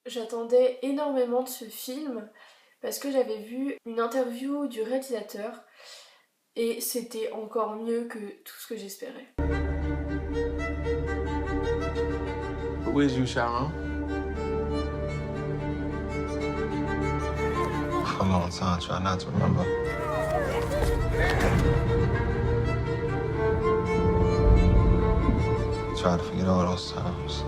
J'attendais énormément de ce film parce que j'avais vu une interview du réalisateur et c'était encore mieux que tout ce que j'espérais. Who is you, Sharon? For a long time, I try not to remember. Try to forget all those times.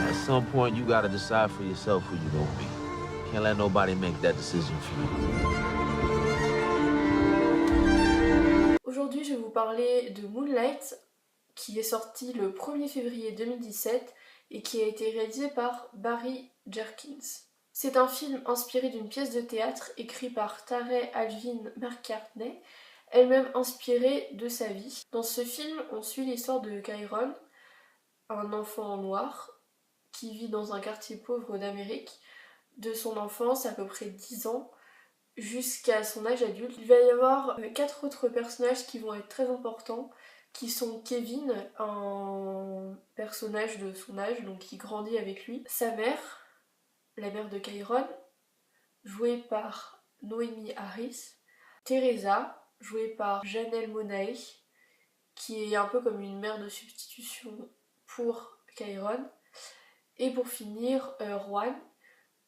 At some point, you gotta decide for yourself who you're gonna be. Can't let nobody make that decision for you. Aujourd'hui, je vais vous parler de Moonlight, qui est sorti le 1er février 2017 et qui a été réalisé par Barry Jenkins. C'est un film inspiré d'une pièce de théâtre écrite par Tarey Alvin McCartney, elle-même inspirée de sa vie. Dans ce film, on suit l'histoire de Kyron, un enfant noir qui vit dans un quartier pauvre d'Amérique, de son enfance, à peu près 10 ans, jusqu'à son âge adulte. Il va y avoir 4 autres personnages qui vont être très importants, qui sont Kevin, un personnage de son âge, donc qui grandit avec lui, sa mère, la mère de Kyron, jouée par Noémie Harris, Teresa, jouée par Janelle Monáe, qui est un peu comme une mère de substitution pour Kyron, et pour finir, Juan,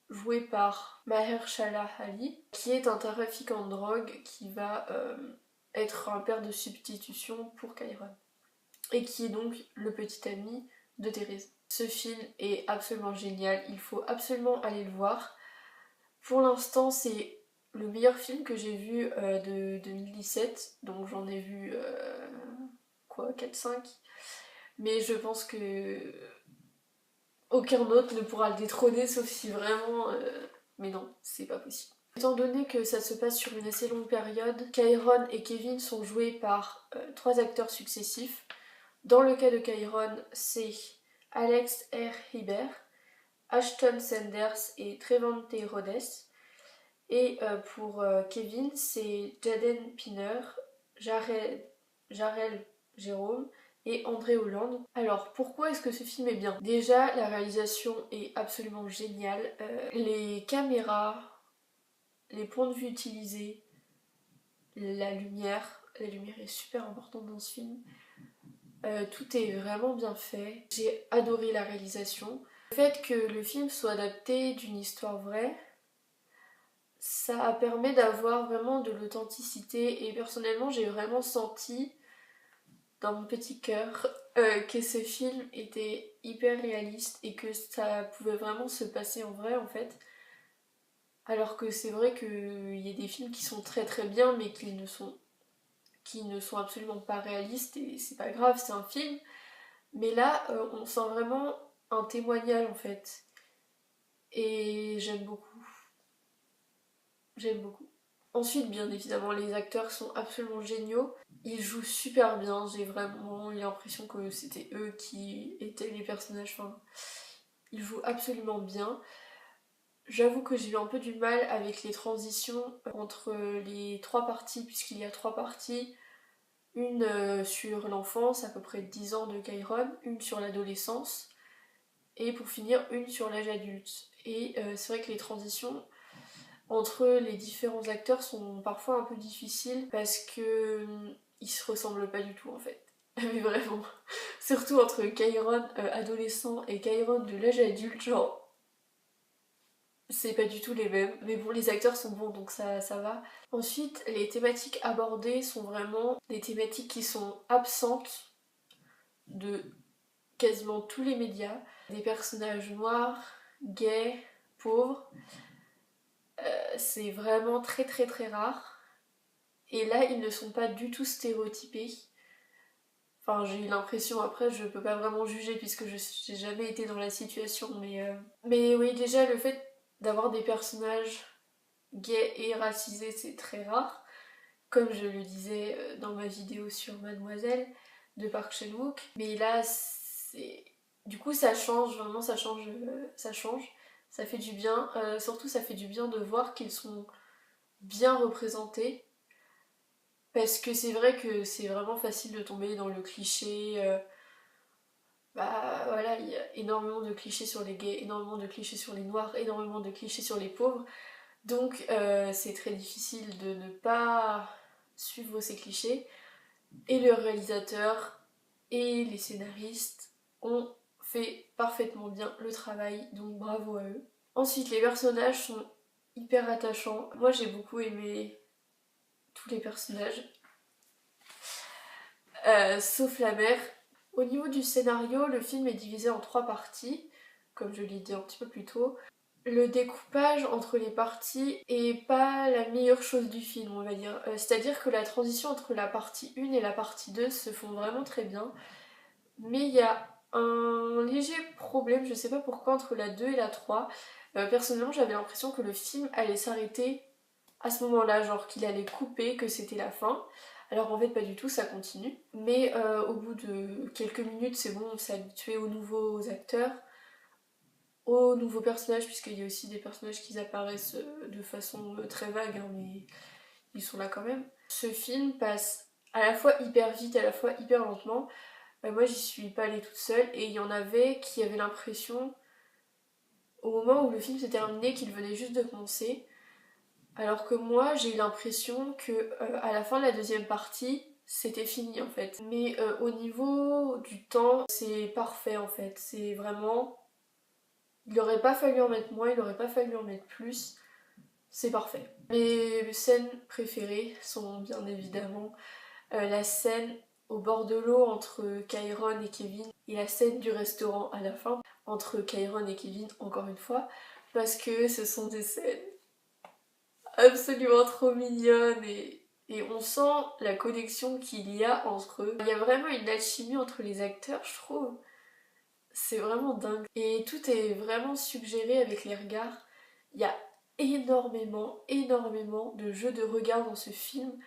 joué par Mahershala Ali, qui est un trafiquant de drogue qui va être un père de substitution pour Kyron, et qui est donc le petit ami de Thérèse. Ce film est absolument génial, il faut absolument aller le voir. Pour l'instant, c'est le meilleur film que j'ai vu de 2017, donc j'en ai vu 4-5, mais je pense que aucun autre ne pourra le détrôner, sauf si vraiment... Mais non, c'est pas possible. Étant donné que ça se passe sur une assez longue période, Kyron et Kevin sont joués par 3 acteurs successifs. Dans le cas de Kyron, c'est Alex R. Hibert, Ashton Sanders et Trevante Rhodes. Et pour Kevin, c'est Jaden Pinner, Jarel Jérôme et André Hollande. Alors pourquoi est-ce que ce film est bien? Déjà, la réalisation est absolument géniale. Les caméras, les points de vue utilisés, la lumière est super importante dans ce film. Tout est vraiment bien fait. J'ai adoré la réalisation. Le fait que le film soit adapté d'une histoire vraie, ça permet d'avoir vraiment de l'authenticité et personnellement j'ai vraiment senti dans mon petit cœur que ce film était hyper réaliste et que ça pouvait vraiment se passer en vrai en fait. Alors que c'est vrai qu'il y a des films qui sont très très bien mais qui ne sont absolument pas réalistes et c'est pas grave, c'est un film. Mais là on sent vraiment un témoignage en fait. Et j'aime beaucoup. J'aime beaucoup. Ensuite, bien évidemment, les acteurs sont absolument géniaux. Ils jouent super bien. J'ai vraiment eu l'impression que c'était eux qui étaient les personnages. Enfin, ils jouent absolument bien. J'avoue que j'ai eu un peu du mal avec les transitions entre les 3 parties, puisqu'il y a 3 parties. Une sur l'enfance, à peu près 10 ans de Kyron, une sur l'adolescence, et pour finir, une sur l'âge adulte. Et c'est vrai que les transitions entre les différents acteurs sont parfois un peu difficiles parce que ils se ressemblent pas du tout en fait. Mais vraiment. Surtout entre Kyron adolescent et Kyron de l'âge adulte, genre c'est pas du tout les mêmes. Mais bon, les acteurs sont bons donc ça va. Ensuite, les thématiques abordées sont vraiment des thématiques qui sont absentes de quasiment tous les médias. Des personnages noirs, gays, pauvres. C'est vraiment très très très rare. Et là, ils ne sont pas du tout stéréotypés. Enfin, j'ai eu l'impression, après, je peux pas vraiment juger puisque j'ai jamais été dans la situation, mais oui, déjà, le fait d'avoir des personnages gays et racisés, c'est très rare. Comme je le disais dans ma vidéo sur Mademoiselle de Park Chan-wook. Mais là, c'est... Du coup, ça change, vraiment, ça change. Ça fait du bien. Surtout, ça fait du bien de voir qu'ils sont bien représentés. Parce que c'est vrai que c'est vraiment facile de tomber dans le cliché bah voilà, il y a énormément de clichés sur les gays, énormément de clichés sur les noirs, énormément de clichés sur les pauvres. Donc c'est très difficile de ne pas suivre ces clichés. Et le réalisateur et les scénaristes ont fait parfaitement bien le travail, donc bravo à eux. Ensuite, les personnages sont hyper attachants. Moi j'ai beaucoup aimé tous les personnages, sauf la mère. Au niveau du scénario, le film est divisé en 3 parties, comme je l'ai dit un petit peu plus tôt. Le découpage entre les parties est pas la meilleure chose du film, on va dire. C'est-à-dire que la transition entre la partie 1 et la partie 2 se font vraiment très bien. Mais il y a un léger problème, je sais pas pourquoi, entre la 2 et la 3. Personnellement, j'avais l'impression que le film allait s'arrêter à ce moment-là, genre qu'il allait couper, que c'était la fin. Alors en fait pas du tout, ça continue. Mais au bout de quelques minutes, c'est bon, on s'est habitué aux nouveaux acteurs, aux nouveaux personnages, puisqu'il y a aussi des personnages qui apparaissent de façon très vague, hein, mais ils sont là quand même. Ce film passe à la fois hyper vite, à la fois hyper lentement. Moi j'y suis pas allée toute seule, et il y en avait qui avaient l'impression, au moment où le film s'est terminé, qu'il venait juste de commencer. Alors que moi j'ai eu l'impression que à la fin de la deuxième partie, c'était fini en fait. Mais au niveau du temps, c'est parfait en fait. C'est vraiment... Il aurait pas fallu en mettre moins, il aurait pas fallu en mettre plus. C'est parfait. Mes scènes préférées sont bien évidemment la scène au bord de l'eau entre Kairon et Kevin, et la scène du restaurant à la fin entre Kairon et Kevin, encore une fois, parce que ce sont des scènes absolument trop mignonnes et on sent la connexion qu'il y a entre eux. Il y a vraiment une alchimie entre les acteurs, je trouve. C'est vraiment dingue. Et tout est vraiment suggéré avec les regards. Il y a énormément de jeux de regard dans ce film.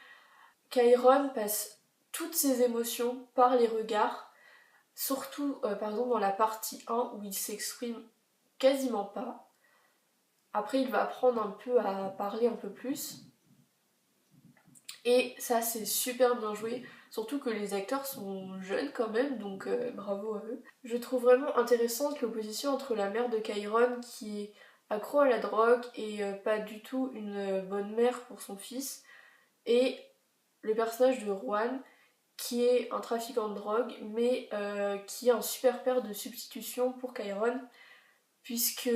Kairon passe toutes ses émotions par les regards, surtout par exemple dans la partie 1 où il s'exprime quasiment pas. Après il va apprendre un peu à parler un peu plus. Et ça c'est super bien joué, surtout que les acteurs sont jeunes quand même, donc bravo à eux. Je trouve vraiment intéressante l'opposition entre la mère de Kairon qui est accro à la drogue et pas du tout une bonne mère pour son fils, et le personnage de Juan qui est un trafiquant de drogue mais qui est un super père de substitution pour Kairon, puisque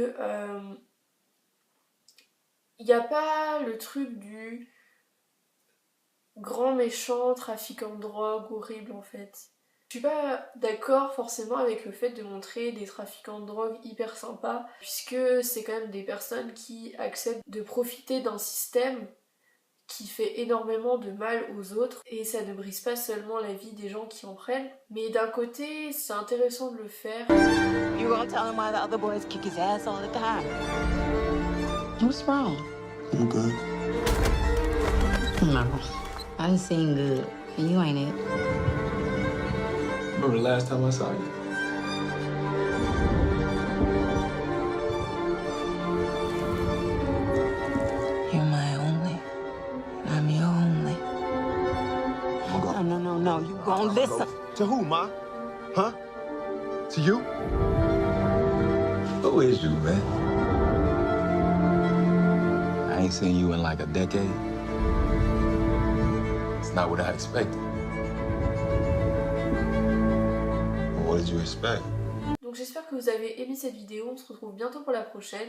il n'y a pas le truc du grand méchant trafiquant de drogue horrible en fait. Je suis pas d'accord forcément avec le fait de montrer des trafiquants de drogue hyper sympas, puisque c'est quand même des personnes qui acceptent de profiter d'un système qui fait énormément de mal aux autres, et ça ne brise pas seulement la vie des gens qui en prennent, mais d'un côté c'est intéressant de le faire. You gonna tell him why the other boys kick his ass all the time? What's wrong? I'm good. No, I done seen good, and you ain't it. Remember the last time I saw you? You're my only, and I'm your only. No, you gonna listen. To who, Ma? Huh? To you? Who is you, man? I ain't seen you in like a decade. It's not what I expected. What did you expect? Donc j'espère que vous avez aimé cette vidéo, on se retrouve bientôt pour la prochaine.